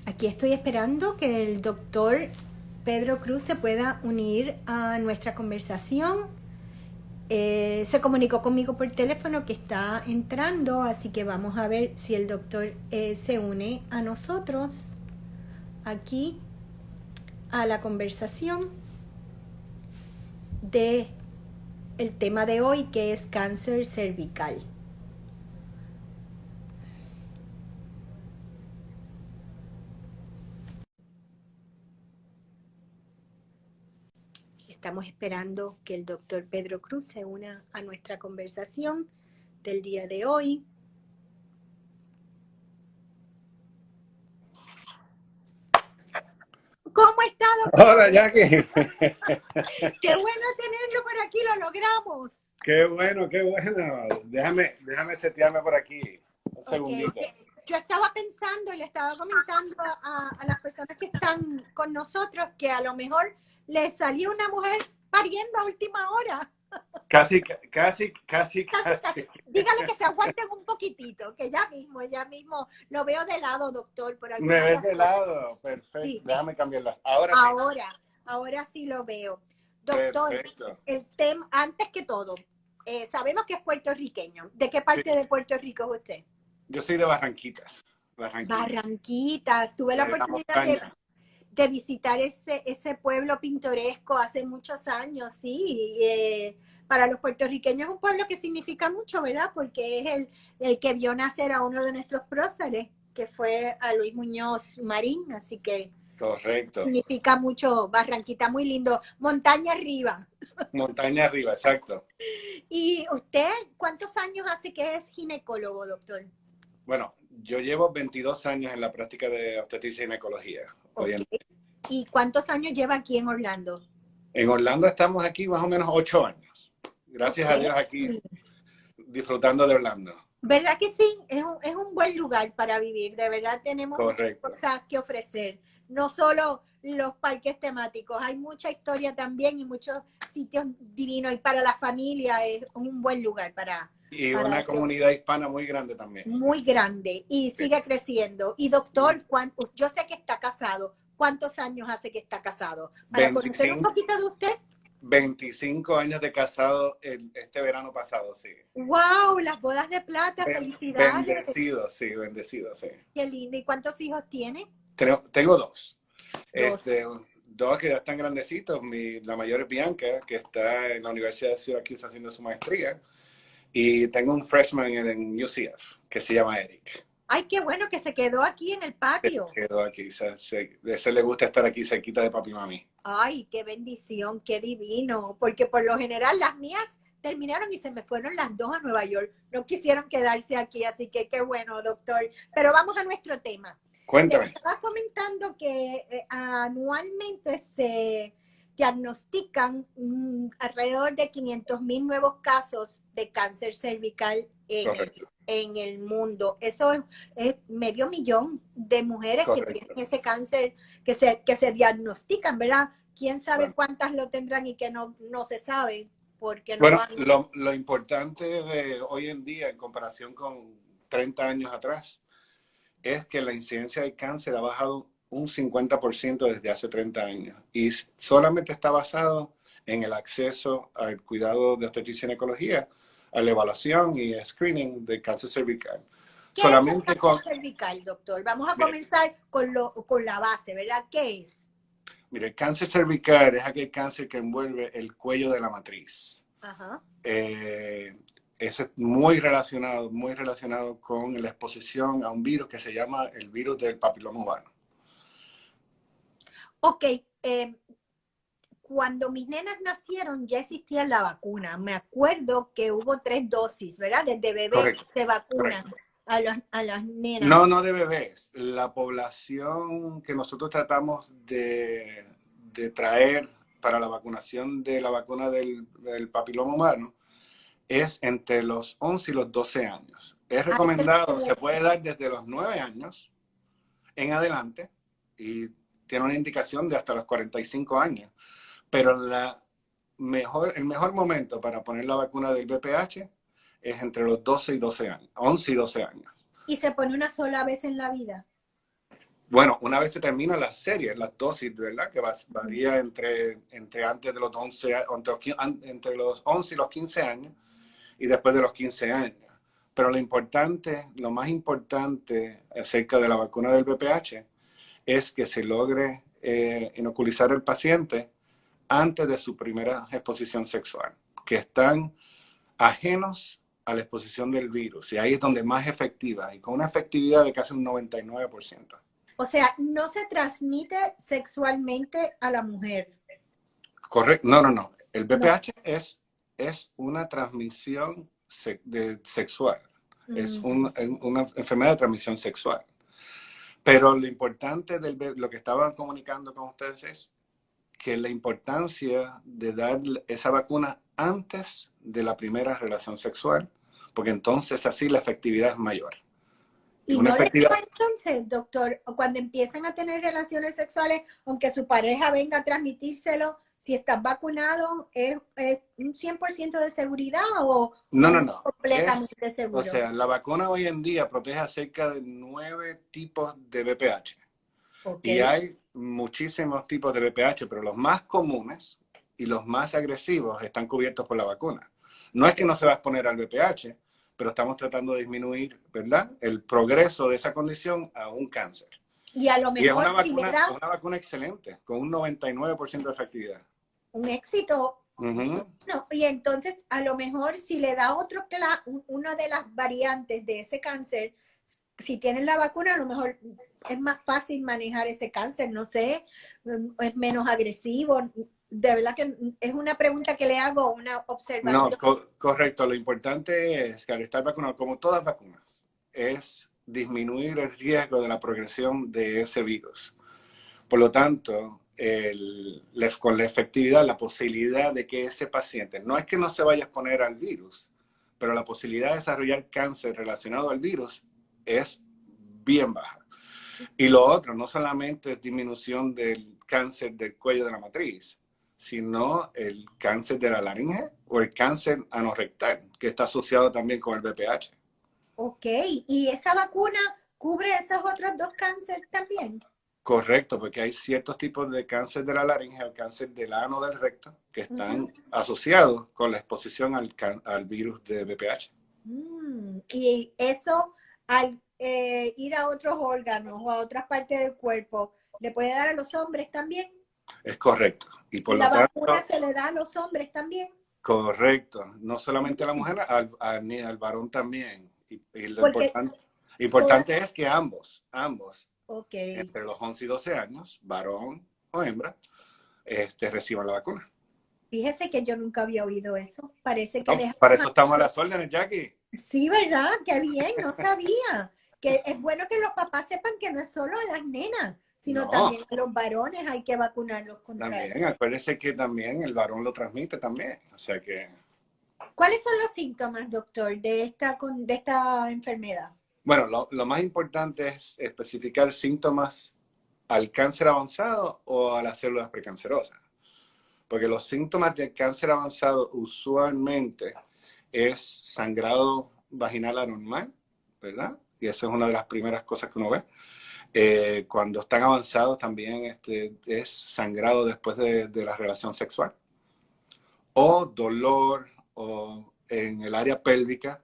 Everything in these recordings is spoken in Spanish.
Aquí estoy esperando que el doctor Pedro Cruz se pueda unir a nuestra conversación. Se comunicó conmigo por teléfono que está entrando, así que vamos a ver si el doctor se une a nosotros aquí a la conversación de el tema de hoy, que es cáncer cervical. Estamos esperando que el doctor Pedro Cruz se una a nuestra conversación del día de hoy. ¿Cómo está, Hola, doctor? Jackie. Qué bueno tenerlo por aquí, lo logramos. Qué bueno, qué bueno. Déjame setearme por aquí. Un Ok, segundito. yo estaba pensando y le estaba comentando a las personas que están con nosotros que a lo mejor les salió una mujer pariendo a última hora. Casi. Casi, casi. Dígale que se aguanten un poquitito, que ya mismo lo veo de lado, doctor, por Me alguna ves de razón. lado. Perfecto. Sí, Déjame cambiarlas. Ahora sí. ahora sí lo veo. Doctor, Perfecto. el tema, antes que todo, sabemos que es puertorriqueño. ¿De qué Sí. parte de Puerto Rico es usted? Yo soy de Barranquitas. Barranquitas. Tuve la De la oportunidad montaña. de visitar ese pueblo pintoresco hace muchos años, sí. Para los puertorriqueños es un pueblo que significa mucho, ¿verdad? Porque es el que vio nacer a uno de nuestros próceres, que fue a Luis Muñoz Marín, así que Correcto. significa mucho. Barranquita, muy lindo, montaña arriba. Montaña arriba, exacto. ¿Y usted cuántos años hace que es ginecólogo, doctor? Bueno, yo llevo 22 años en la práctica de obstetricia y ginecología. Ok. ¿Y cuántos años lleva aquí en Orlando? En Orlando estamos aquí más o menos 8 años. Gracias a Ok. Dios aquí disfrutando de Orlando. ¿Verdad que sí? Es un buen lugar para vivir. De verdad tenemos muchas Correcto. cosas que ofrecer. No solo los parques temáticos, hay mucha historia también y muchos sitios divinos. Y para la familia es un buen lugar Y para una comunidad hispana muy grande también. muy grande y Sí. sigue creciendo. Y doctor, yo sé que está casado. ¿Cuántos años hace que está casado? Para conocer un 25, poquito de usted. 25 años de casado este verano pasado, sí. ¡Wow! Las bodas de plata, felicidades. Bendecido, sí, bendecido, sí. Qué lindo. ¿Y cuántos hijos tiene? Tengo dos. Dos. Dos que ya están grandecitos. La mayor es Bianca, que está en la Universidad de Syracuse haciendo su maestría. Y tengo un freshman en UCF, que se llama Eric. Ay, qué bueno que se quedó aquí en el patio. Quedó aquí. Ese le gusta estar aquí cerquita de papi y mami. Ay, qué bendición, qué divino. Porque por lo general las mías terminaron y se me fueron las dos a Nueva York. No quisieron quedarse aquí, así que qué bueno, doctor. Pero vamos a nuestro tema. Le Cuéntame. estaba comentando que anualmente se diagnostican alrededor de 500,000 nuevos casos de cáncer cervical Correcto, en el mundo. Eso es medio millón de mujeres que tienen correcto. ese cáncer que se diagnostican, ¿verdad? ¿Quién sabe Bueno. cuántas lo tendrán y que no se sabe porque no Bueno, han... lo importante de hoy en día en comparación con 30 años atrás es que la incidencia de cáncer ha bajado un 50% desde hace 30 años y solamente está basado en el acceso al cuidado de obstetricia y ginecología, a la evaluación y screening de cáncer cervical. ¿Qué es el Solamente cáncer cervical, doctor? Vamos a mire, comenzar con la base, ¿verdad? ¿Qué es? mire, el cáncer cervical es aquel cáncer que envuelve el cuello de la matriz. Ajá. Eh, Eso es muy relacionado con la exposición a un virus que se llama el virus del papiloma humano. Ok, cuando mis nenas nacieron ya existía la vacuna. Me acuerdo que hubo 3 dosis, ¿verdad? Desde bebé Correcto, se vacunan correcto. a las nenas. No, no de bebés. La población que nosotros tratamos de traer para la vacunación de la vacuna del papiloma humano es entre los 11 y los 12 años. Es A ese recomendado, se puede dar desde los 9 años en adelante y tiene una indicación de hasta los 45 años. Pero el mejor momento para poner la vacuna del VPH es entre los 12 y 12 años, 11 y 12 años. y se pone una sola vez en la vida. Bueno, una vez se termina la serie, la dosis, ¿verdad? Que varía entre antes de los 11, entre los 11 y los 15 años y después de los 15 años. Pero lo más importante acerca de la vacuna del VPH es que se logre inoculizar al paciente antes de su primera exposición sexual, que están ajenos a la exposición del virus. Y ahí es donde más efectiva, y con una efectividad de casi un 99%. O sea, no se transmite sexualmente a la mujer. Correcto. No, no, no. El No. VPH es una transmisión sexual. Es una enfermedad de transmisión sexual. Pero lo importante lo que estaban comunicando con ustedes es que la importancia de dar esa vacuna antes de la primera relación sexual, porque entonces así la efectividad es mayor. Y Una no les efectividad. da entonces, doctor, cuando empiezan a tener relaciones sexuales, aunque su pareja venga a transmitírselo, si estás vacunado, ¿es un 100% de seguridad No, o no, no no. completamente O seguro? sea, la vacuna hoy en día protege a cerca de 9 tipos de VPH. Ok. Y hay muchísimos tipos de VPH, pero los más comunes y los más agresivos están cubiertos por la vacuna. No es que no se va a exponer al VPH, pero estamos tratando de disminuir, ¿verdad?, el progreso de esa condición a un cáncer. Y a lo Y mejor si le da es una vacuna excelente, con un 99% de efectividad. un éxito, Uh-huh. no, y entonces a lo mejor si le da una de las variantes de ese cáncer, si tienen la vacuna, a lo mejor es más fácil manejar ese cáncer, no sé, es menos agresivo. De verdad que es una pregunta que le hago, una No, observación. correcto. Lo importante es que al estar vacunado, como todas vacunas, es disminuir el riesgo de la progresión de ese virus. Por lo tanto, con la efectividad, la posibilidad de que ese paciente, no es que no se vaya a exponer al virus, pero la posibilidad de desarrollar cáncer relacionado al virus es bien baja. Y lo otro, no solamente disminución del cáncer del cuello de la matriz, sino el cáncer de la laringe o el cáncer anorrectal, que está asociado también con el VPH. Ok, y esa vacuna cubre esos otros dos cánceres también. Correcto, porque hay ciertos tipos de cáncer de la laringe o cáncer del ano del recto que están asociados con la exposición al virus de VPH. Y eso al ir a otros órganos o a otras partes del cuerpo, ¿le puede dar a los hombres también? Es correcto. Y por ¿Y lo la vacuna tanto, se le da a los hombres también? correcto. No solamente a la mujer, ni al varón también. Y lo Porque todas, importante es que ambos, ok. entre los 11 y 12 años, varón o hembra, reciban la vacuna. Fíjese que yo nunca había oído eso. Parece que No, para eso dejaron. estamos a las órdenes, Jackie. Sí, ¿verdad? Qué bien, no sabía. Que es bueno que los papás sepan que no es solo a las nenas, sino No, también a los varones hay que vacunarlos contra eso. también, acuérdese que también el varón lo transmite también. O sea que, ¿Cuáles son los síntomas, doctor, de esta enfermedad? bueno, lo más importante es especificar síntomas al cáncer avanzado o a las células precancerosas. Porque los síntomas del cáncer avanzado usualmente es sangrado vaginal anormal, ¿verdad? Y eso es una de las primeras cosas que uno ve. Cuando están avanzados también es sangrado después de la relación sexual. O dolor o en el área pélvica.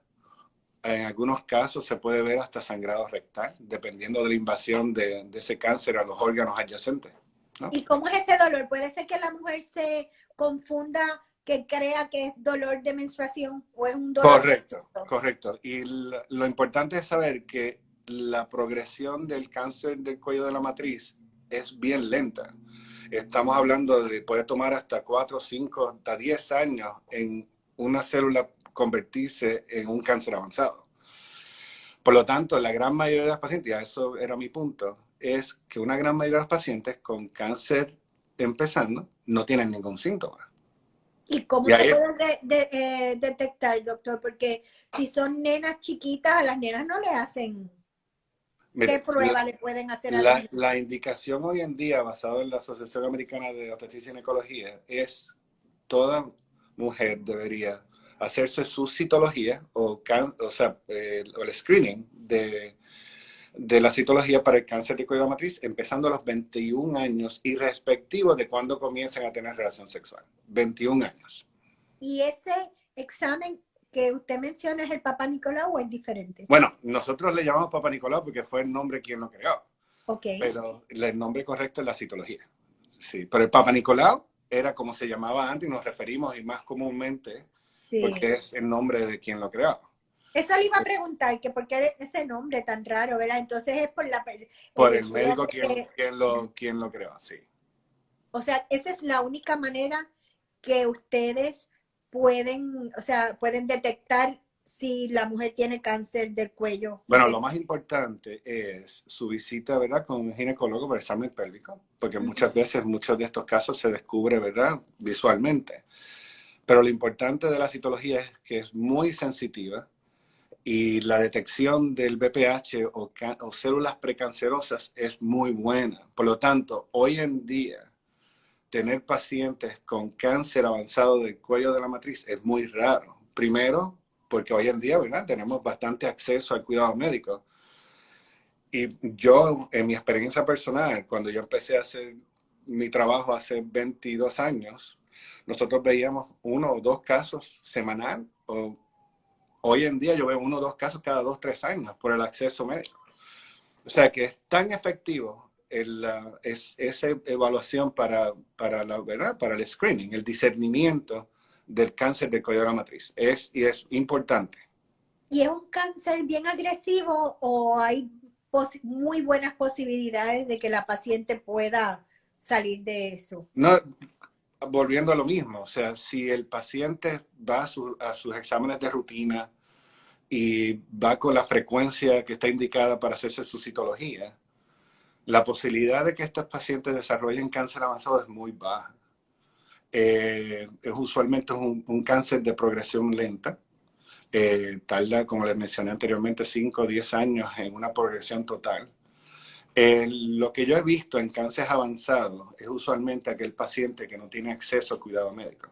En algunos casos se puede ver hasta sangrado rectal, dependiendo de la invasión de ese cáncer a los órganos adyacentes, ¿no? ¿Y cómo es ese dolor? ¿Puede ser que la mujer se confunda, que crea que es dolor de menstruación o es un dolor Correcto, físico? correcto. Y lo importante es saber que la progresión del cáncer del cuello de la matriz es bien lenta. Estamos hablando de puede tomar hasta 4, 5, hasta 10 años en una célula convertirse en un cáncer avanzado. Por lo tanto, la gran mayoría de los pacientes, y eso era mi punto, es que una gran mayoría de los pacientes con cáncer empezando no tienen ningún síntoma. ¿Y cómo Y se ahí puede detectar, doctor? Porque si son nenas chiquitas, a las nenas no le hacen. ¿Qué mire, prueba le pueden hacer a las nenas? la indicación hoy en día, basada en la Asociación Americana de Obstetricia y Ginecología, es toda mujer debería hacerse su citología o sea, el screening de la citología para el cáncer de cuello de la matriz, empezando a los 21 años, irrespectivo de cuándo comiencen a tener relación sexual. 21 años. ¿Y ese examen que usted menciona es el Papa Nicolau o es diferente? Bueno, nosotros le llamamos Papa Nicolau porque fue el nombre quien lo creó. Ok. Pero el nombre correcto es la citología. Sí, pero el Papa Nicolau era como se llamaba antes y nos referimos y más comúnmente porque es el nombre de quien lo creó. Eso le iba a preguntar, que por qué ese nombre tan raro, ¿verdad? Entonces es por el médico quien lo creó, sí. O sea, esa es la única manera que ustedes pueden, o sea, pueden detectar si la mujer tiene cáncer del cuello. Bueno, lo más importante es su visita, ¿verdad?, con un ginecólogo para examen pélvico, porque muchas veces, muchos de estos casos se descubre, ¿verdad?, visualmente. Pero lo importante de la citología es que es muy sensitiva y la detección del BPH o células precancerosas es muy buena. Por lo tanto, hoy en día, tener pacientes con cáncer avanzado del cuello de la matriz es muy raro. Primero, porque hoy en día, ¿verdad?, tenemos bastante acceso al cuidado médico. Y yo, en mi experiencia personal, cuando yo empecé a hacer mi trabajo hace 22 años, nosotros veíamos 1 o 2 casos semanal. Hoy en día yo veo 1 o 2 casos cada 2 o 3 años por el acceso médico. O sea que es tan efectivo esa evaluación para ¿verdad?, para el screening, el discernimiento del cáncer de cuello de la matriz. Y es importante. ¿Y es un cáncer bien agresivo o hay muy buenas posibilidades de que la paciente pueda salir de eso? No, volviendo a lo mismo, o sea, si el paciente va a sus exámenes de rutina y va con la frecuencia que está indicada para hacerse su citología, la posibilidad de que estos pacientes desarrollen cáncer avanzado es muy baja. Usualmente es un cáncer de progresión lenta. Tarda, como les mencioné anteriormente, 5 o 10 años en una progresión total. Lo que yo he visto en cánceres avanzados es usualmente aquel paciente que no tiene acceso a cuidado médico.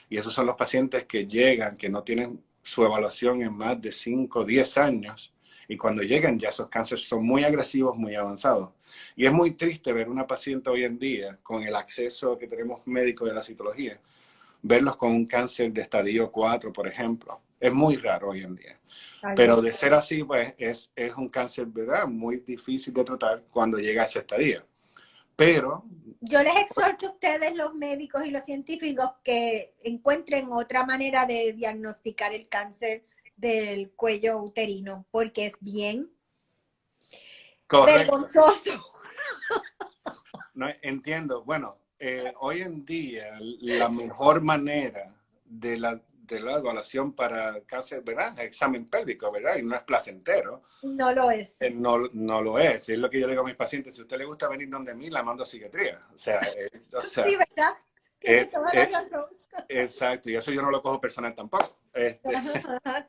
Y esos son los pacientes que llegan, que no tienen su evaluación en más de 5 o 10 años. Y cuando llegan ya esos cánceres son muy agresivos, muy avanzados. Y es muy triste ver una paciente hoy en día con el acceso que tenemos médico de la citología, verlos con un cáncer de estadio 4, por ejemplo. Es muy raro hoy en día. Pero de ser así, pues es un cáncer, ¿verdad?, muy difícil de tratar cuando llega a ese estadio. Pero yo les exhorto a ustedes, los médicos y los científicos, que encuentren otra manera de diagnosticar el cáncer del cuello uterino, porque es bien vergonzoso. No, entiendo. Bueno, hoy en día la mejor manera de la evaluación para cáncer, ¿verdad?, es examen pélvico, ¿verdad? Y no es placentero. No lo es. No lo es. Es lo que yo digo a mis pacientes. Si a usted le gusta venir donde mí, la mando a psiquiatría. O sea, sí, ¿verdad? Tiene toda la razón. Exacto. Y eso yo no lo cojo personal tampoco.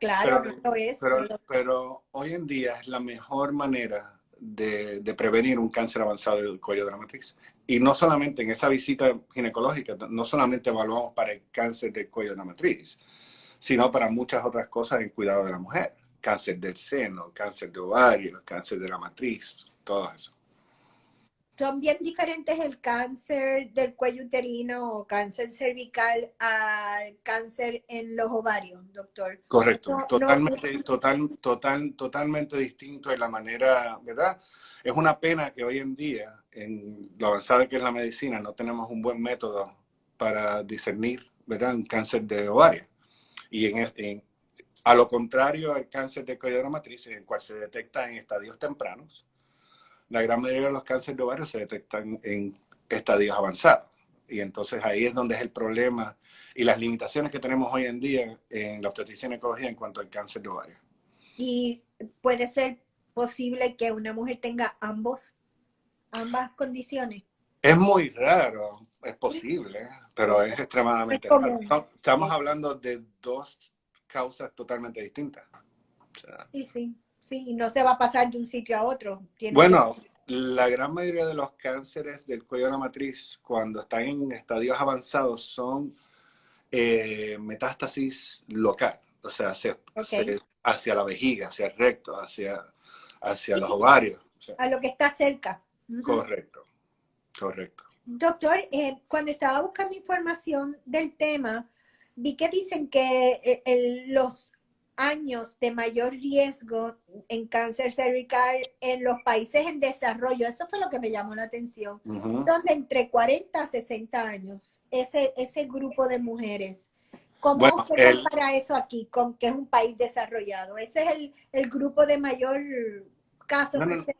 Claro, no lo es. Pero hoy en día es la mejor manera de prevenir un cáncer avanzado del cuello de la matriz. Y no solamente en esa visita ginecológica, no solamente evaluamos para el cáncer del cuello de la matriz, sino para muchas otras cosas en cuidado de la mujer. Cáncer del seno, cáncer de ovario, cáncer de la matriz, todo eso. Son bien diferentes el cáncer del cuello uterino o cáncer cervical al cáncer en los ovarios, doctor. Correcto, No, totalmente distinto en la manera, ¿verdad? Es una pena que hoy en día, en lo avanzada que es la medicina, no tenemos un buen método para discernir, ¿verdad?, un cáncer de ovario. Y a lo contrario al cáncer de cuello de la matriz, en el cual se detecta en estadios tempranos, la gran mayoría de los cánceres de ovario se detectan en estadios avanzados. Y entonces ahí es donde es el problema y las limitaciones que tenemos hoy en día en la obstetricia y ginecología en cuanto al cáncer de ovario. Y puede ser posible que una mujer tenga ambas condiciones. Es muy raro, es posible, pero es extremadamente raro. Estamos hablando de 2 causas totalmente distintas. O sea, sí, y no se va a pasar de un sitio a otro. Bueno, la gran mayoría de los cánceres del cuello de la matriz, cuando están en estadios avanzados, son metástasis local, o sea, hacia la vejiga, hacia el recto, hacia los Sí, ovarios. O sea, a lo que está cerca. Ujú. correcto, correcto. Doctor, cuando estaba buscando información del tema, vi que dicen que los años de mayor riesgo en cáncer cervical en los países en desarrollo, eso fue lo que me llamó la atención, Ujú. son de entre 40 a 60 años, ese grupo de mujeres. ¿Cómo Bueno, usted compara eso aquí con que es un país desarrollado? ¿Ese es el grupo de mayor casos no, que no, usted...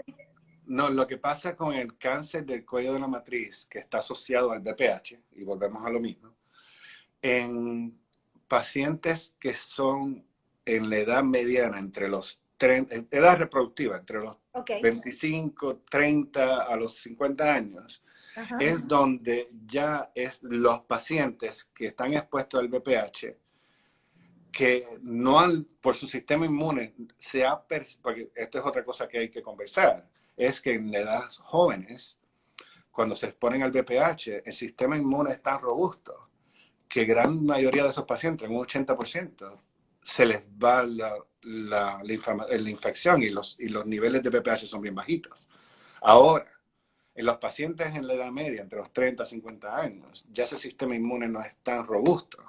no, lo que pasa con el cáncer del cuello de la matriz, que está asociado al BPH, y volvemos a lo mismo, en pacientes que son en la edad mediana, entre los 30, edad reproductiva, entre los Ok, 25, 30 a los 50 años, ajá, es donde ya es los pacientes que están expuestos al BPH, que no han, por su sistema inmune, porque esto es otra cosa que hay que conversar, es que en edades jóvenes, cuando se exponen al BPH, el sistema inmune es tan robusto que gran mayoría de esos pacientes, un 80%, se les va la infección y los niveles de BPH son bien bajitos. Ahora, en los pacientes en la edad media, entre los 30 y 50 años, ya ese sistema inmune no es tan robusto.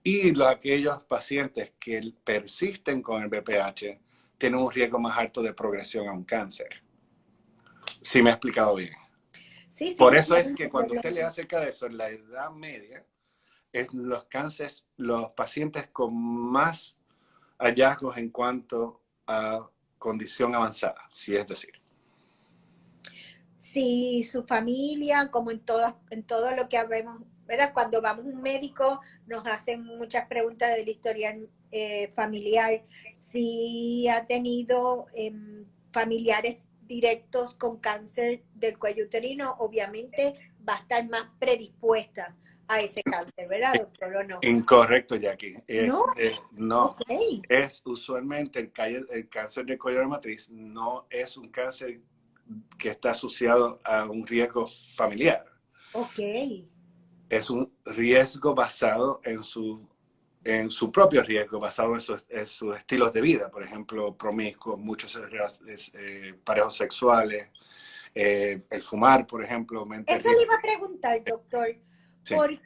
Y aquellos pacientes que persisten con el BPH tienen un riesgo más alto de progresión a un cáncer. ¿Sí me he explicado bien? sí, Por sí, eso es que cuando usted le sí. acerca de eso en la edad media, es los cánceres, los pacientes con más hallazgos en cuanto a condición avanzada, si es decir. Si su familia, como en todo lo que habemos, ¿verdad? Cuando vamos a un médico, nos hacen muchas preguntas del historial familiar. Si ha tenido familiares directos con cáncer del cuello uterino, obviamente va a estar más predispuesta a ese cáncer, ¿verdad, doctor? ¿O no? Incorrecto, Jackie. No, No. ok, Es usualmente el cáncer de cuello de matriz, no es un cáncer que está asociado a un riesgo familiar. ok. Es un riesgo basado en su propio riesgo, basado en sus estilos de vida, por ejemplo, promiscuos, muchos parejos sexuales, el fumar, por ejemplo, aumenta el Eso le riesgo. iba a preguntar, doctor. Sí. ¿Por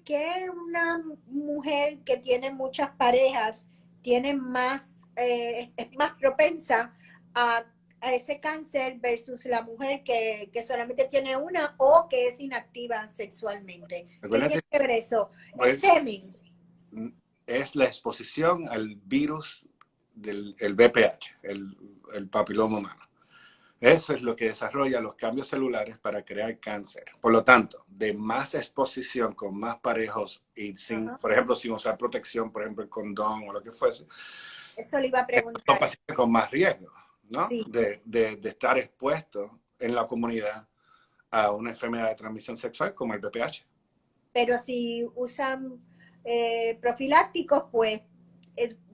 qué una mujer que tiene muchas parejas tiene más, es más propensa a ese cáncer versus la mujer que solamente tiene una o que es inactiva sexualmente? ¿Qué tiene Recuérdate, que ver eso? El pues, semen. es la exposición al virus del el VPH, el papiloma humano. Eso es lo que desarrolla los cambios celulares para crear cáncer. Por lo tanto, de más exposición con más parejos y sin, Ajá. por ejemplo, sin usar protección, por ejemplo, el condón o lo que fuese, Eso le iba a son preguntar. pacientes con más riesgo, ¿no? Sí, De estar expuestos en la comunidad a una enfermedad de transmisión sexual como el VPH. pero si usan profilácticos, pues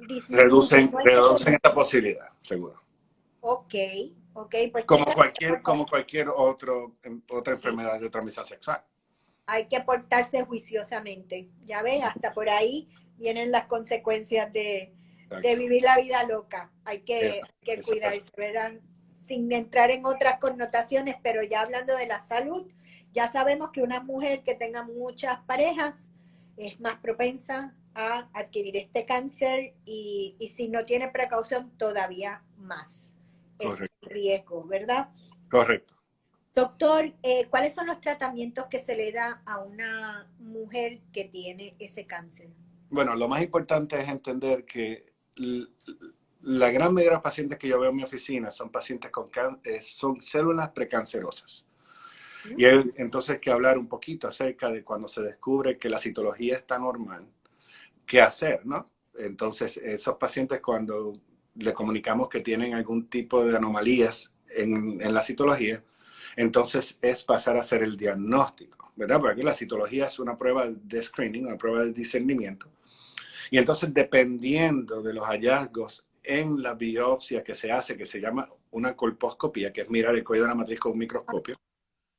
disminuye, Reducen, no es que se... reducen esta posibilidad, seguro. Ok, ok, pues chicas, Como cualquier otra sí, enfermedad de transmisión sexual. hay que portarse juiciosamente. Ya ven, hasta por ahí vienen las consecuencias de Exacto. vivir la vida loca. Hay Eso, que eso es. cuidarse, ¿verdad? Sin entrar en otras connotaciones, pero ya hablando de la salud, ya sabemos que una mujer que tenga muchas parejas es más propensa a adquirir este cáncer y si no tiene precaución, todavía más. Es Correcto. riesgo, ¿verdad? Correcto. Doctor, ¿cuáles son los tratamientos que se le da a una mujer que tiene ese cáncer? Bueno, lo más importante es entender que la gran mayoría de los pacientes que yo veo en mi oficina son pacientes son células precancerosas. ¿Mm? Y hay entonces que hablar un poquito acerca de cuando se descubre que la citología está normal, qué hacer, ¿no? Entonces, esos pacientes cuando le comunicamos que tienen algún tipo de anomalías en la citología, entonces es pasar a hacer el diagnóstico, ¿verdad? Porque la citología es una prueba de screening, una prueba de discernimiento. Y entonces, dependiendo de los hallazgos en la biopsia que se hace, que se llama una colposcopía, que es mirar el cuello de la matriz con un microscopio,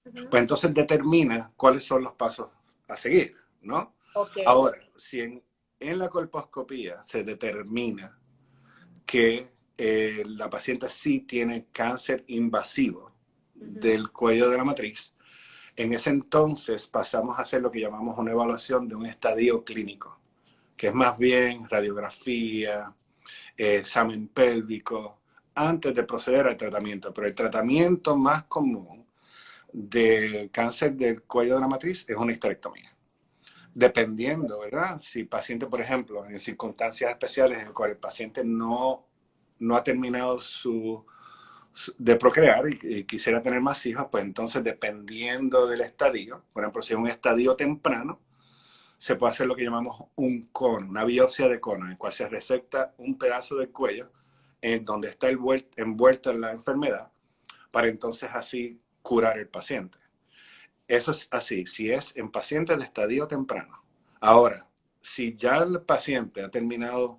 Ujú. pues entonces determina cuáles son los pasos a seguir, ¿no? Ok, Ahora, si en la colposcopía se determina que la paciente sí tiene cáncer invasivo del cuello de la matriz, en ese entonces pasamos a hacer lo que llamamos una evaluación de un estadio clínico, que es más bien radiografía, examen pélvico, antes de proceder al tratamiento. Pero el tratamiento más común de cáncer del cuello de la matriz es una histerectomía. Dependiendo, ¿verdad? Si el paciente, por ejemplo, en circunstancias especiales en las cuales el paciente no ha terminado de procrear y quisiera tener más hijos, pues entonces dependiendo del estadio, por ejemplo, si es un estadio temprano, se puede hacer lo que llamamos un cono, una biopsia de cono, en el cual se resecta un pedazo del cuello donde está envuelta en la enfermedad, para entonces así curar el paciente. Eso es así, si es en pacientes de estadio temprano. Ahora, si ya el paciente ha terminado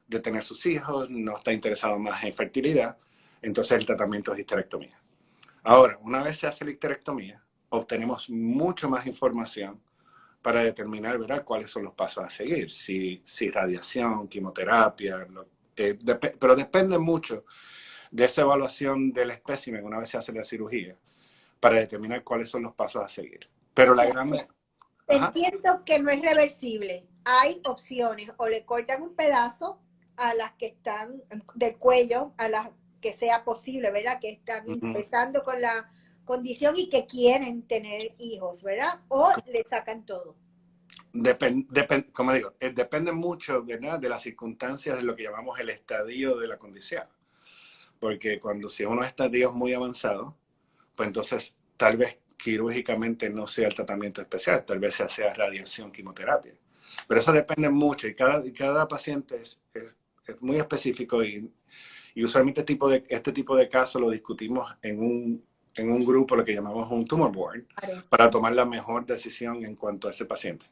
de tener sus hijos, no está interesado más en fertilidad, entonces el tratamiento es histerectomía. Ahora, una vez se hace la histerectomía, obtenemos mucho más información para determinar, ¿verdad?, cuáles son los pasos a seguir. Si radiación, quimioterapia, pero depende mucho de esa evaluación del espécimen una vez se hace la cirugía para determinar cuáles son los pasos a seguir. Pero la gran... Entiendo que no es reversible. Hay opciones, o le cortan un pedazo a las que están del cuello, a las que sea posible, ¿verdad? Que están empezando con la condición y que quieren tener hijos, ¿verdad? O le sacan todo. Como digo, depende mucho, ¿verdad?, de las circunstancias de lo que llamamos el estadio de la condición. Porque si es unos estadios muy avanzados, pues entonces tal vez quirúrgicamente no sea el tratamiento especial, tal vez sea radiación, quimioterapia. Pero eso depende mucho y cada paciente es muy específico y usualmente este tipo de casos lo discutimos en un grupo, lo que llamamos un tumor board, para tomar la mejor decisión en cuanto a ese paciente.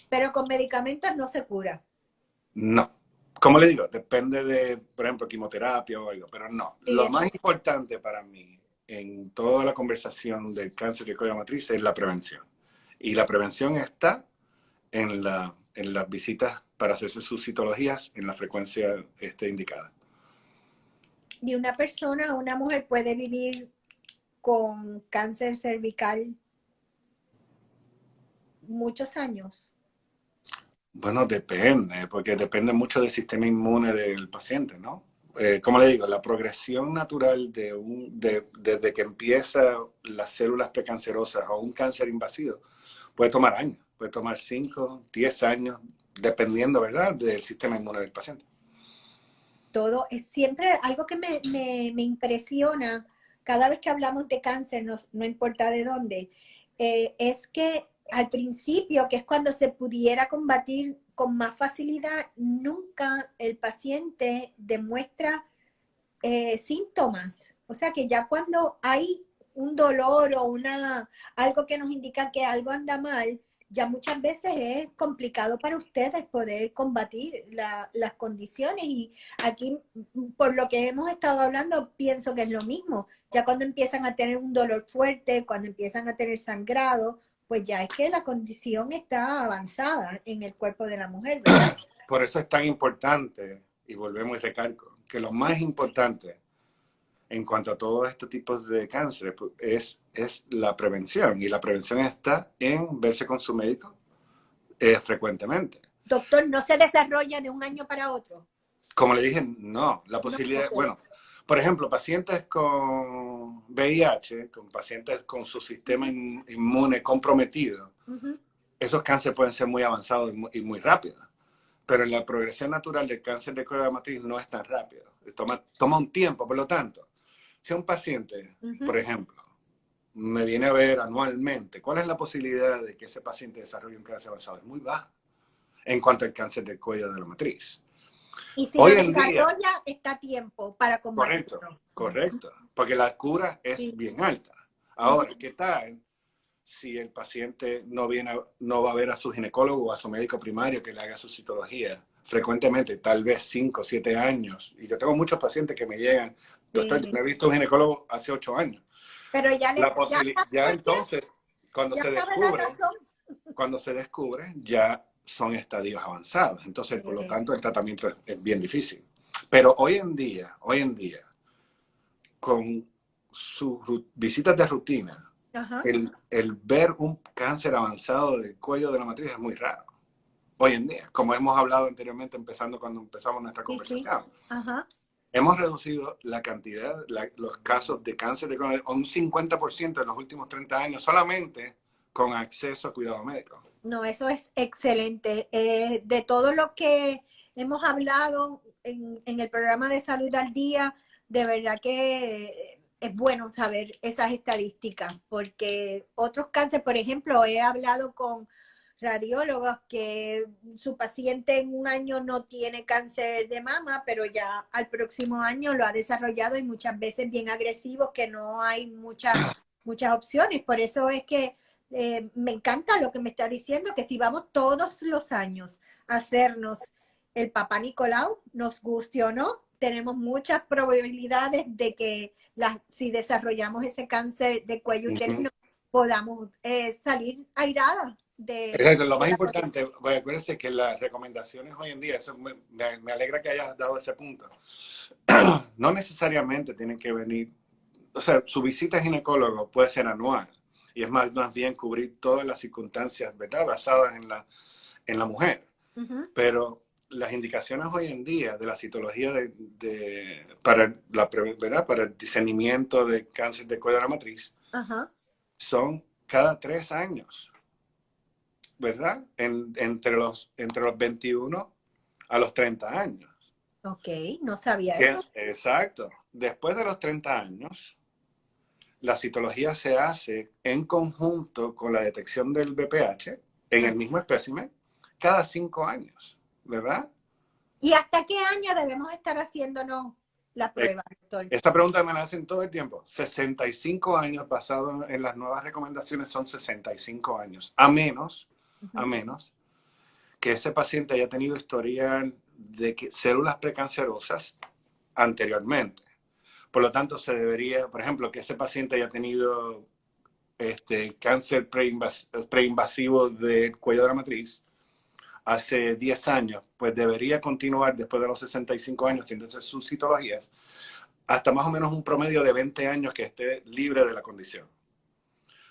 Pero con medicamentos no se cura. No. Como le digo, depende de, por ejemplo, quimioterapia o algo, pero no. Sí, lo más importante para mí en toda la conversación del cáncer de cuello de matriz es la prevención. Y la prevención está en las visitas para hacerse sus citologías en la frecuencia indicada. ¿Y una persona, una mujer puede vivir con cáncer cervical muchos años? Bueno, depende, porque depende mucho del sistema inmune del paciente, ¿no? Como le digo, la progresión natural desde que empieza las células precancerosas o un cáncer invasivo puede tomar años, puede tomar 5, 10 años, dependiendo, ¿verdad?, del sistema inmune del paciente. Todo es siempre algo que me impresiona cada vez que hablamos de cáncer, no importa de dónde, es que al principio, que es cuando se pudiera combatir con más facilidad, nunca el paciente demuestra síntomas. O sea que ya cuando hay un dolor o algo que nos indica que algo anda mal, ya muchas veces es complicado para ustedes poder combatir las condiciones. Y aquí, por lo que hemos estado hablando, pienso que es lo mismo. Ya cuando empiezan a tener un dolor fuerte, cuando empiezan a tener sangrado, pues ya es que la condición está avanzada en el cuerpo de la mujer, ¿verdad? Por eso es tan importante, y volvemos y recalco, que lo más importante en cuanto a todos estos tipos de cáncer es la prevención. Y la prevención está en verse con su médico frecuentemente. Doctor, ¿no se desarrolla de un año para otro? Como le dije, no. La posibilidad, okay. Bueno, por ejemplo, pacientes con VIH, con pacientes con su sistema inmune comprometido, esos cánceres pueden ser muy avanzados y muy rápidos. Pero la progresión natural del cáncer de cuello de matriz no es tan rápido. Toma un tiempo, por lo tanto. Si un paciente, por ejemplo, me viene a ver anualmente, ¿cuál es la posibilidad de que ese paciente desarrolle un cáncer avanzado? Es muy baja en cuanto al cáncer del cuello de la matriz. Y si hoy lo desarrolla, está a tiempo para combatirlo. Correcto, porque la cura es bien alta. Ahora, ¿qué tal si el paciente no va a ver a su ginecólogo o a su médico primario que le haga su citología frecuentemente, tal vez 5 o 7 años? Y yo tengo muchos pacientes que me llegan, doctor, yo no he visto a un ginecólogo hace 8 años. Pero ya entonces, cuando se descubre, ya son estadios avanzados. Entonces, por lo tanto, el tratamiento es bien difícil. Pero hoy en día, con sus visitas de rutina, Ajá. el ver un cáncer avanzado del cuello de la matriz es muy raro. Hoy en día, como hemos hablado anteriormente, empezando cuando empezamos nuestra Sí, sí. conversación, Ajá. hemos reducido la cantidad, los casos de cáncer de colon a un 50% en los últimos 30 años, solamente con acceso a cuidado médico. No, eso es excelente. De todo lo que hemos hablado en el programa de Salud al Día, de verdad que es bueno saber esas estadísticas, porque otros cánceres, por ejemplo, he hablado con radiólogos que su paciente en un año no tiene cáncer de mama, pero ya al próximo año lo ha desarrollado y muchas veces bien agresivo, que no hay muchas opciones. Por eso es que me encanta lo que me está diciendo, que si vamos todos los años a hacernos el Papá Nicolau, nos guste o no, tenemos muchas probabilidades de que si desarrollamos ese cáncer de cuello uterino, podamos salir airadas Lo de más la importante, pues, acuérdense que las recomendaciones hoy en día, eso me alegra que hayas dado ese punto, no necesariamente tienen que venir, o sea, su visita al ginecólogo puede ser anual y es más bien cubrir todas las circunstancias, ¿verdad?, basadas en la mujer. Pero las indicaciones hoy en día de la citología para el discernimiento de cáncer de cuello de la matriz son cada 3 años. ¿Verdad? Entre los 21 a los 30 años. Ok, no sabía eso. Exacto. Después de los 30 años, la citología se hace en conjunto con la detección del BPH en el mismo espécimen cada 5 años, ¿verdad? ¿Y hasta qué año debemos estar haciéndonos la prueba, doctor? Esta pregunta me la hacen todo el tiempo. 65 años, basado en las nuevas recomendaciones, son 65 años. A menos que ese paciente haya tenido historial de células precancerosas anteriormente. Por lo tanto, se debería, por ejemplo, que ese paciente haya tenido cáncer preinvasivo del cuello de la matriz hace 10 años, pues debería continuar después de los 65 años haciéndose sus citologías hasta más o menos un promedio de 20 años que esté libre de la condición.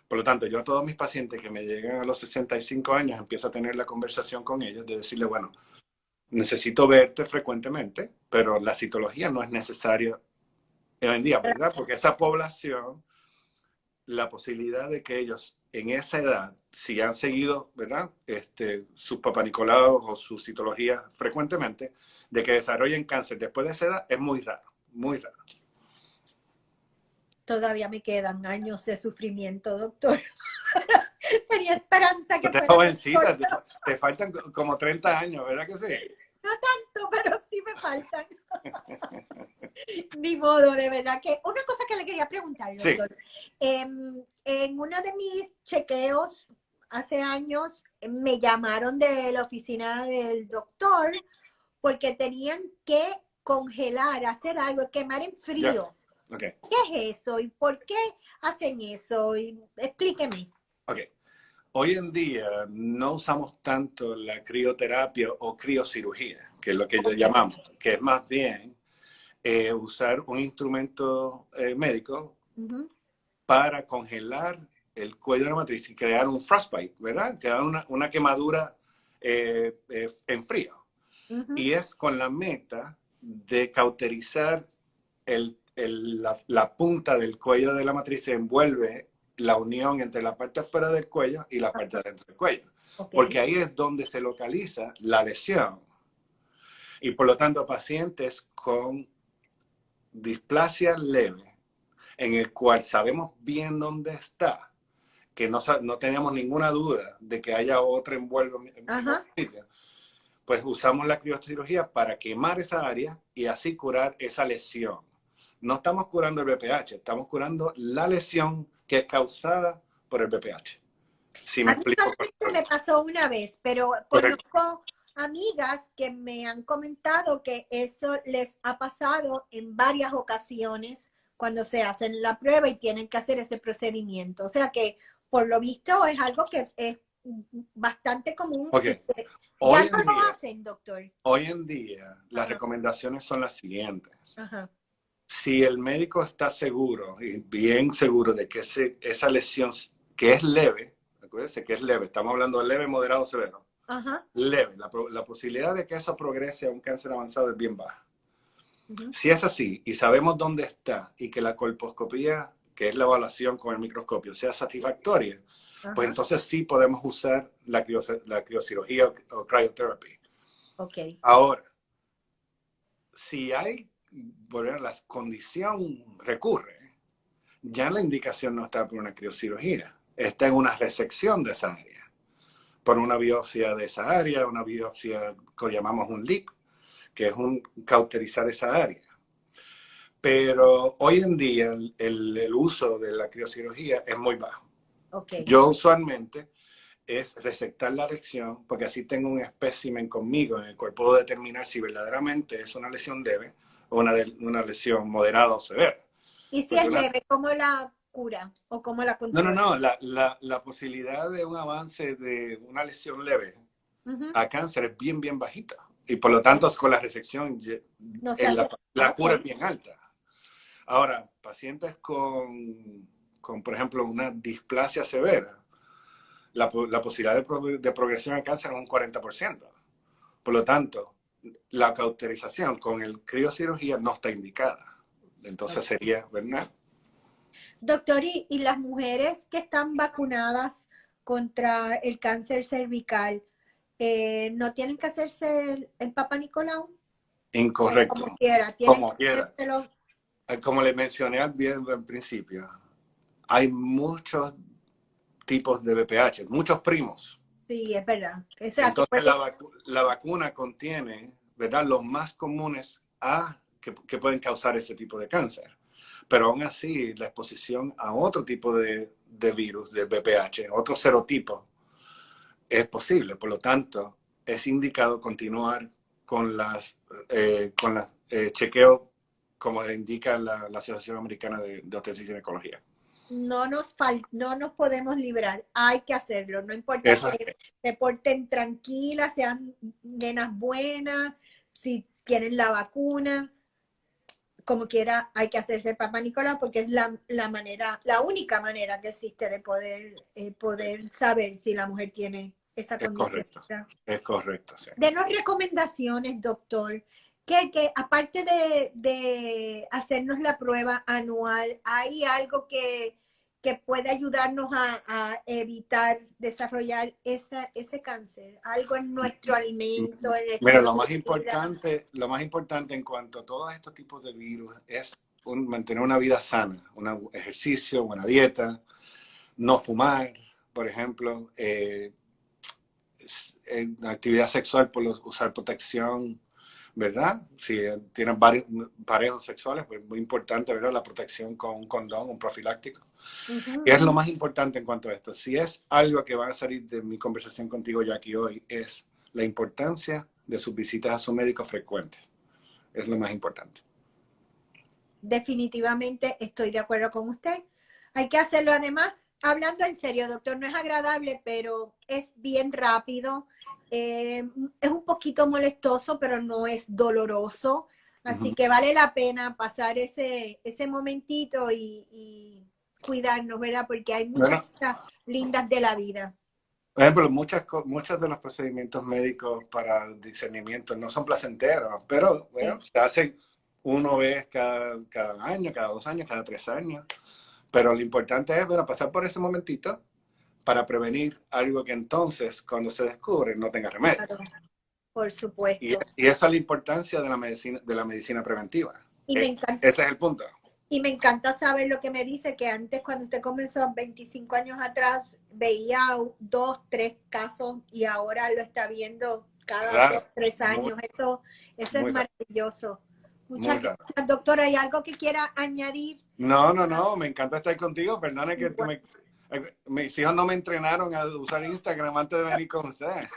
Por lo tanto, yo a todos mis pacientes que me llegan a los 65 años empiezo a tener la conversación con ellos de decirle, bueno, necesito verte frecuentemente, pero la citología no es necesaria hoy en día, ¿verdad? Porque esa población, la posibilidad de que ellos en esa edad, si han seguido, ¿verdad? Sus papanicolaos o su citología frecuentemente, de que desarrollen cáncer después de esa edad es muy raro, muy raro. Todavía me quedan años de sufrimiento, doctor. Tenía esperanza que Tú eres fuera jovencita, corto. te faltan como 30 años, ¿verdad que sí? No tanto, pero sí me faltan. Ni modo, de verdad que. Una cosa que le quería preguntar, Sí. doctor. En uno de mis chequeos hace años, me llamaron de la oficina del doctor porque tenían que congelar, hacer algo, quemar en Yeah. frío. Okay. ¿Qué es eso? ¿Y por qué hacen eso? Explíqueme. Ok. Hoy en día no usamos tanto la crioterapia o criocirugía, que es lo que llamamos, que es más bien usar un instrumento médico para congelar el cuello de la matriz y crear un frostbite, ¿verdad? Crear una quemadura en frío. Y es con la meta de cauterizar la punta del cuello de la matriz, se envuelve la unión entre la parte afuera del cuello y la parte adentro del cuello. Okay. Porque ahí es donde se localiza la lesión. Y por lo tanto, pacientes con displasia leve, en el cual sabemos bien dónde está, que no tenemos ninguna duda de que haya otro envuelvimiento, pues usamos la criocirugía para quemar esa área y así curar esa lesión. No estamos curando el BPH, estamos curando la lesión que es causada por el BPH. Si me explico. Me pasó una vez, pero conozco amigas que me han comentado que eso les ha pasado en varias ocasiones cuando se hacen la prueba y tienen que hacer ese procedimiento. O sea que, por lo visto, es algo que es bastante común. Okay. Hoy Ya no en lo día, hacen, doctor. hoy en día, las Ajá, recomendaciones son las siguientes. ajá, Si el médico está seguro y bien seguro de que esa lesión que es leve, acuérdense que es leve, estamos hablando de leve, moderado, severo, ajá. leve, la posibilidad de que eso progrese a un cáncer avanzado es bien baja. Ujú, Si es así y sabemos dónde está y que la colposcopía, que es la evaluación con el microscopio, sea satisfactoria, pues ajá, entonces sí podemos usar la criocirugía o cryoterapia. ok. Ahora, si hay, bueno, la condición recurre, ya la indicación no está por una criocirugía, está en una resección de esa área, por una biopsia de esa área, una biopsia que llamamos un LIP, que es un cauterizar esa área. Pero hoy en día el uso de la criocirugía es muy bajo. Ok. Yo usualmente es resectar la lesión porque así tengo un espécimen conmigo en el cual puedo determinar si verdaderamente es una lesión leve o una lesión moderada o severa. Y si Porque es leve, ¿cómo la cura o cómo la no, no, controla? no, la posibilidad de un avance de una lesión leve Ujú, a cáncer es bien, bien bajita. Y por lo tanto, con la resección, no se hace. la Ok. cura es bien alta. Ahora, pacientes por ejemplo, una displasia severa, la posibilidad de progresión al cáncer es un 40%. Por lo tanto, la cauterización con el criocirugía no está indicada. Entonces Ok. sería, ¿verdad? Doctor, ¿y las mujeres que están vacunadas contra el cáncer cervical no tienen que hacerse el Papa Nicolau? O como Incorrecto. quiera, tienen que Como quiera. hacérselo. Como le mencioné al principio, hay muchos tipos de BPH, muchos primos. Sí, es verdad. O sea, que Entonces puede. la vacuna contiene, ¿verdad?, los más comunes que pueden causar ese tipo de cáncer. Pero aún así, la exposición a otro tipo de virus, de BPH, otro serotipo, es posible. Por lo tanto, es indicado continuar con las chequeos como indica la Asociación Americana de Obstetricia y Ginecología. No nos podemos librar, hay que hacerlo, no importa Eso que es, se porten tranquilas, sean nenas buenas, si tienen la vacuna, como quiera, hay que hacerse el Papa Nicolau porque es la manera, la única manera que existe de poder saber si la mujer tiene esa es condición. correcto. Es correcto, sí. Denos recomendaciones, doctor, que aparte de hacernos la prueba anual, ¿hay algo que puede ayudarnos a evitar desarrollar ese cáncer? Algo en nuestro alimento, en el Mira, estilo de vida. lo más importante en cuanto a todos estos tipos de virus es mantener una vida sana, un ejercicio, buena dieta, no fumar, por ejemplo, actividad sexual por usar protección, ¿verdad? Si tienes varios parejos sexuales, pues muy importante, ¿verdad? La protección con un condón, un profiláctico. Ujú, Es lo ujú. más importante en cuanto a esto. Si es algo que va a salir de mi conversación contigo, Jackie, hoy, es la importancia de sus visitas a su médico frecuentes. Es lo más importante. Definitivamente estoy de acuerdo con usted. Hay que hacerlo además, hablando en serio, doctor, no es agradable, pero es bien rápido. Es un poquito molestoso, pero no es doloroso. Así Uh-huh. que vale la pena pasar ese momentito y cuidarnos, ¿verdad? Porque hay muchas Bueno, cosas lindas de la vida. por ejemplo, muchos de los procedimientos médicos para discernimiento no son placenteros, pero bueno, Sí. se hacen uno vez cada año, cada 2 años, cada 3 años. Pero lo importante es, bueno, pasar por ese momentito para prevenir algo que entonces, cuando se descubre, no tenga remedio. Claro, por Y, supuesto. y esa es la importancia de la medicina preventiva. Y me encanta. Ese es el punto. Y me encanta saber lo que me dice, que antes cuando usted comenzó 25 años atrás veía 2, 3 casos y ahora lo está viendo cada dos, Raro, tres muy, años. Eso es muy raro, maravilloso. muy Muchas raro. gracias, doctora. ¿Hay algo que quiera añadir? No, no, no, me encanta estar contigo. Perdone que Igual. mis hijos no me entrenaron a usar Instagram antes de venir con usted.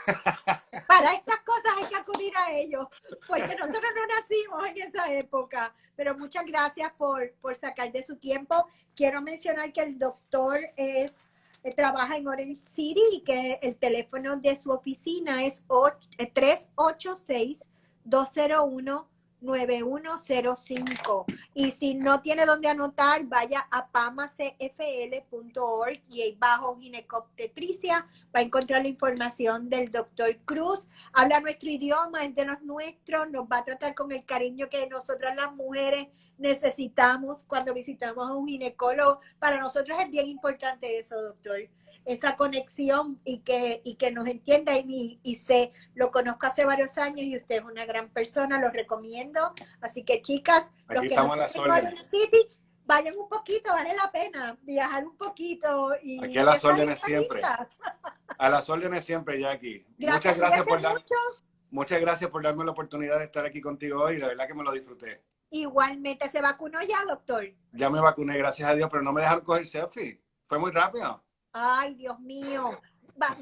Para estas cosas hay que acudir a ellos, porque nosotros no nacimos en esa época. Pero muchas gracias por sacar de su tiempo. Quiero mencionar que el doctor es trabaja en Orange City y que el teléfono de su oficina es 386-201-9105. Y si no tiene dónde anotar, vaya a pamacfl.org y ahí bajo ginecobstetricia va a encontrar la información del doctor Cruz. Habla nuestro idioma, es de los nuestros, nos va a tratar con el cariño que nosotras las mujeres necesitamos cuando visitamos a un ginecólogo. Para nosotros es bien importante eso, doctor, esa conexión y que nos entienda y se lo conozco hace varios años y usted es una gran persona, lo recomiendo. Así que chicas, Aquí los que estamos no a las están en órdenes. Orange City, vayan un poquito, vale la pena viajar un poquito y Aquí a las estar órdenes en siempre. lista. A las órdenes siempre, Jackie. Gracias, Muchas gracias por darme la oportunidad de estar aquí contigo hoy. La verdad que me lo disfruté. Igualmente, ¿se vacunó ya, doctor? Ya me vacuné, gracias a Dios, pero no me dejaron coger selfie. Fue muy rápido. Ay, Dios mío.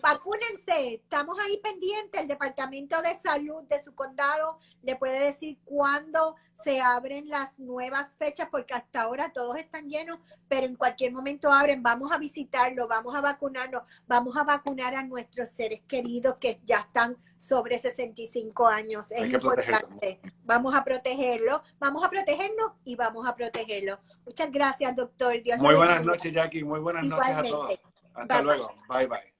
Vacúnense, estamos ahí pendientes. El Departamento de Salud de su condado le puede decir cuándo se abren las nuevas fechas, porque hasta ahora todos están llenos, pero en cualquier momento abren. Vamos a visitarlo, vamos a vacunarnos, vamos a vacunar a nuestros seres queridos que ya están sobre 65 años. Es importante. Vamos a protegerlo, vamos a protegernos y vamos a protegerlo. Muchas gracias, doctor. Dios muy buenas noches, Jackie. Muy buenas noches a todos. Hasta luego. Bye, bye.